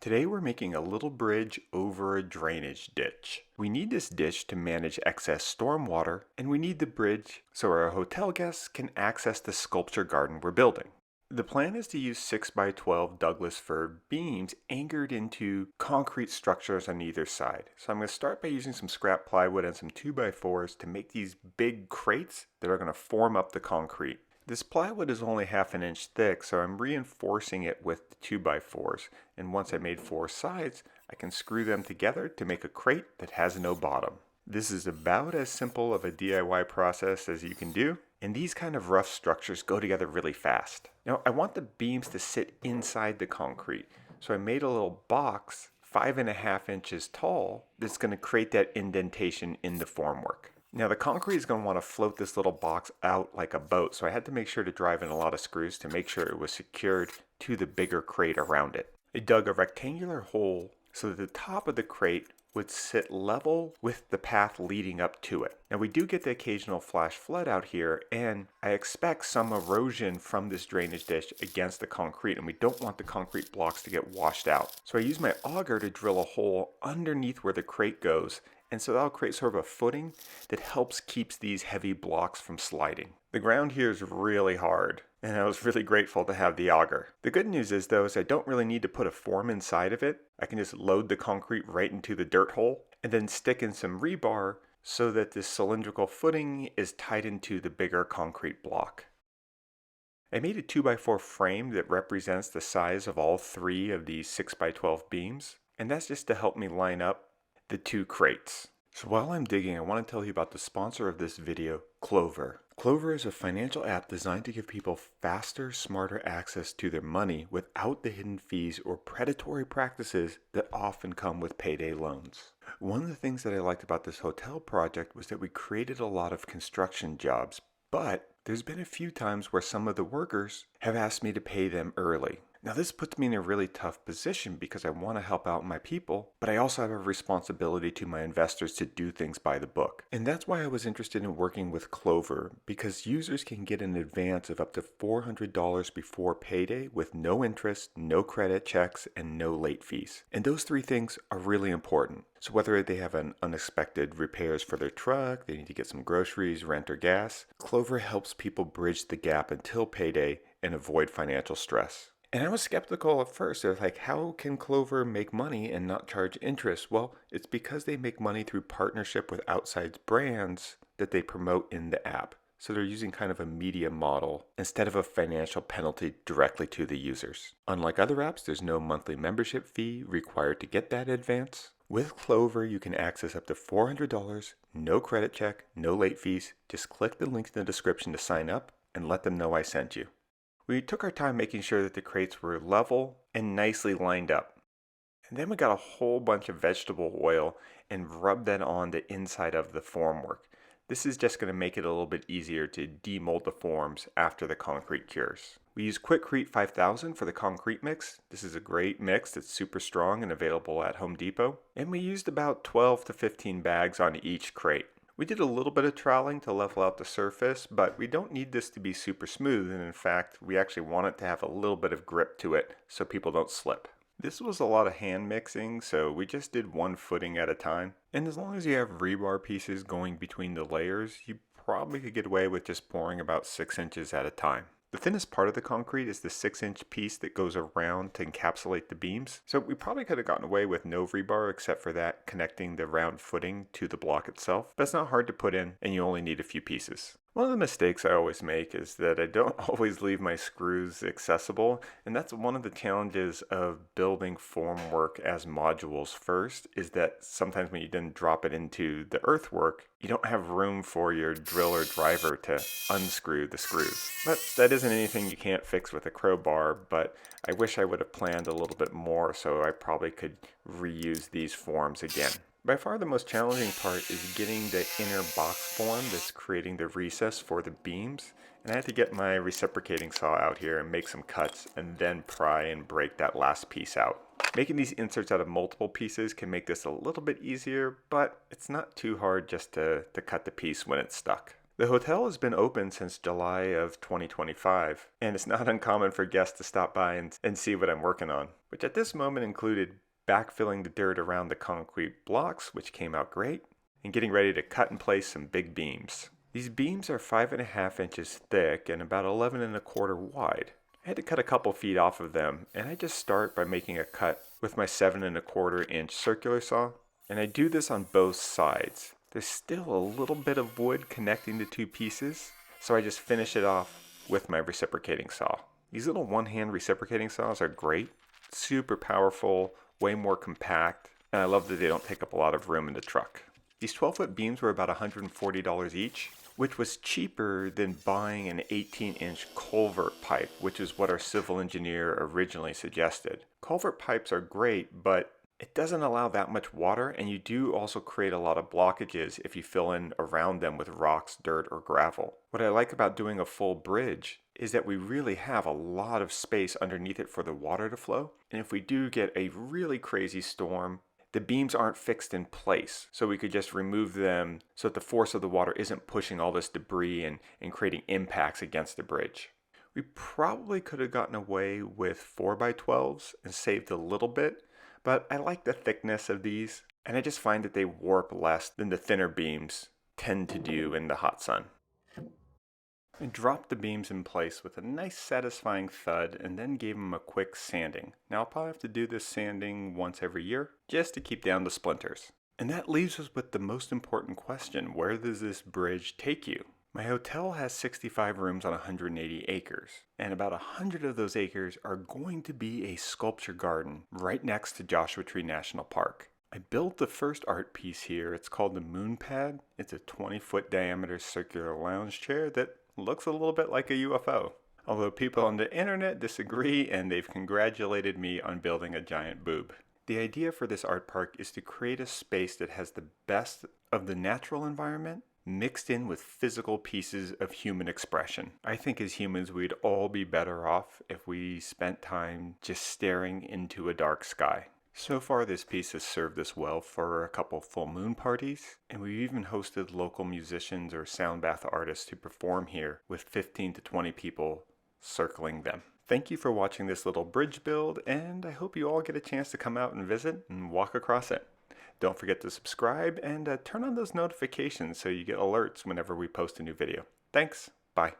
Today we're making a little bridge over a drainage ditch. We need this ditch to manage excess storm water, and we need the bridge so our hotel guests can access the sculpture garden we're building. The plan is to use 6 by 12 Douglas fir beams anchored into concrete structures on either side. So I'm going to start by using some scrap plywood and some 2 by 4s to make these big crates that are going to form up the concrete. This plywood is only half an inch thick, so I'm reinforcing it with the 2 by 4s, and once I made 4 sides, I can screw them together to make a crate that has no bottom. This is about as simple of a DIY process as you can do, and these kind of rough structures go together really fast. Now, I want the beams to sit inside the concrete, so I made a little box 5.5 inches tall that's going to create that indentation in the formwork. Now the concrete is going to want to float this little box out like a boat, so I had to make sure to drive in a lot of screws to make sure it was secured to the bigger crate around it. I dug a rectangular hole so that the top of the crate would sit level with the path leading up to it. Now we do get the occasional flash flood out here, and I expect some erosion from this drainage ditch against the concrete, and we don't want the concrete blocks to get washed out. So I use my auger to drill a hole underneath where the crate goes, and so that'll create sort of a footing that helps keeps these heavy blocks from sliding. The ground here is really hard, and I was really grateful to have the auger. The good news is though, is I don't really need to put a form inside of it. I can just load the concrete right into the dirt hole and then stick in some rebar so that this cylindrical footing is tied into the bigger concrete block. I made a 2 by 4 frame that represents the size of all 3 of these 6 by 12 beams, and that's just to help me line up the 2 crates. So while I'm digging, I want to tell you about the sponsor of this video, Culvert. Culvert is a financial app designed to give people faster, smarter access to their money without the hidden fees or predatory practices that often come with payday loans. One of the things that I liked about this hotel project was that we created a lot of construction jobs, but there's been a few times where some of the workers have asked me to pay them early. Now this puts me in a really tough position because I want to help out my people, but I also have a responsibility to my investors to do things by the book. And that's why I was interested in working with Clover, because users can get an advance of up to $400 before payday with no interest, no credit checks, and no late fees. And those 3 things are really important. So whether they have an unexpected repairs for their truck, they need to get some groceries, rent, or gas, Clover helps people bridge the gap until payday and avoid financial stress. And I was skeptical at first. I was like, how can Clover make money and not charge interest? Well, it's because they make money through partnership with outside brands that they promote in the app. So they're using kind of a media model instead of a financial penalty directly to the users. Unlike other apps, there's no monthly membership fee required to get that advance. With Clover, you can access up to $400, no credit check, no late fees. Just click the link in the description to sign up and let them know I sent you. We took our time making sure that the crates were level and nicely lined up. And then we got a whole bunch of vegetable oil and rubbed that on the inside of the formwork. This is just going to make it a little bit easier to demold the forms after the concrete cures. We use Quikrete 5000 for the concrete mix. This is a great mix that's super strong and available at Home Depot. And we used about 12 to 15 bags on each crate. We did a little bit of troweling to level out the surface, but we don't need this to be super smooth, and in fact, we actually want it to have a little bit of grip to it so people don't slip. This was a lot of hand mixing, so we just did 1 footing at a time. And as long as you have rebar pieces going between the layers, you probably could get away with just pouring about 6 inches at a time. The thinnest part of the concrete is the 6-inch piece that goes around to encapsulate the beams. So we probably could have gotten away with no rebar except for that connecting the round footing to the block itself. That's not hard to put in, and you only need a few pieces. One of the mistakes I always make is that I don't always leave my screws accessible, and that's one of the challenges of building formwork as modules first, is that sometimes when you then drop it into the earthwork, you don't have room for your drill or driver to unscrew the screws. But that isn't anything you can't fix with a crowbar, but I wish I would have planned a little bit more so I probably could reuse these forms again. By far the most challenging part is getting the inner box form that's creating the recess for the beams. And I had to get my reciprocating saw out here and make some cuts and then pry and break that last piece out. Making these inserts out of multiple pieces can make this a little bit easier, but it's not too hard just to cut the piece when it's stuck. The hotel has been open since July of 2025, and it's not uncommon for guests to stop by and see what I'm working on, which at this moment included backfilling the dirt around the concrete blocks, which came out great, and getting ready to cut and place some big beams. These beams are 5.5 inches thick and about 11 1/4 wide. I had to cut a couple feet off of them, and I just start by making a cut with my 7 1/4 inch circular saw, and I do this on both sides. There's still a little bit of wood connecting the two pieces, so I just finish it off with my reciprocating saw. These little one-hand reciprocating saws are great, super powerful, way more compact, and I love that they don't take up a lot of room in the truck. These 12-foot beams were about $140 each, which was cheaper than buying an 18-inch Culvert pipe, which is what our civil engineer originally suggested. Culvert pipes are great, but it doesn't allow that much water, and you do also create a lot of blockages if you fill in around them with rocks, dirt, or gravel. What I like about doing a full bridge is that we really have a lot of space underneath it for the water to flow, and if we do get a really crazy storm, the beams aren't fixed in place, so we could just remove them so that the force of the water isn't pushing all this debris and creating impacts against the bridge. We probably could have gotten away with 4x12s and saved a little bit, but I like the thickness of these, and I just find that they warp less than the thinner beams tend to do in the hot sun. I dropped the beams in place with a nice satisfying thud and then gave them a quick sanding. Now I'll probably have to do this sanding once every year just to keep down the splinters. And that leaves us with the most important question: where does this bridge take you? My hotel has 65 rooms on 180 acres, and about 100 of those acres are going to be a sculpture garden right next to Joshua Tree National Park. I built the first art piece here. It's called the Moon Pad. It's a 20-foot diameter circular lounge chair that looks a little bit like a UFO. Although people on the internet disagree, and they've congratulated me on building a giant boob. The idea for this art park is to create a space that has the best of the natural environment mixed in with physical pieces of human expression. I think as humans we'd all be better off if we spent time just staring into a dark sky. So far this piece has served us well for a couple full moon parties, and we've even hosted local musicians or sound bath artists to perform here with 15 to 20 people circling them. Thank you for watching this little bridge build, and I hope you all get a chance to come out and visit and walk across it. Don't forget to subscribe and turn on those notifications so you get alerts whenever we post a new video. Thanks. Bye.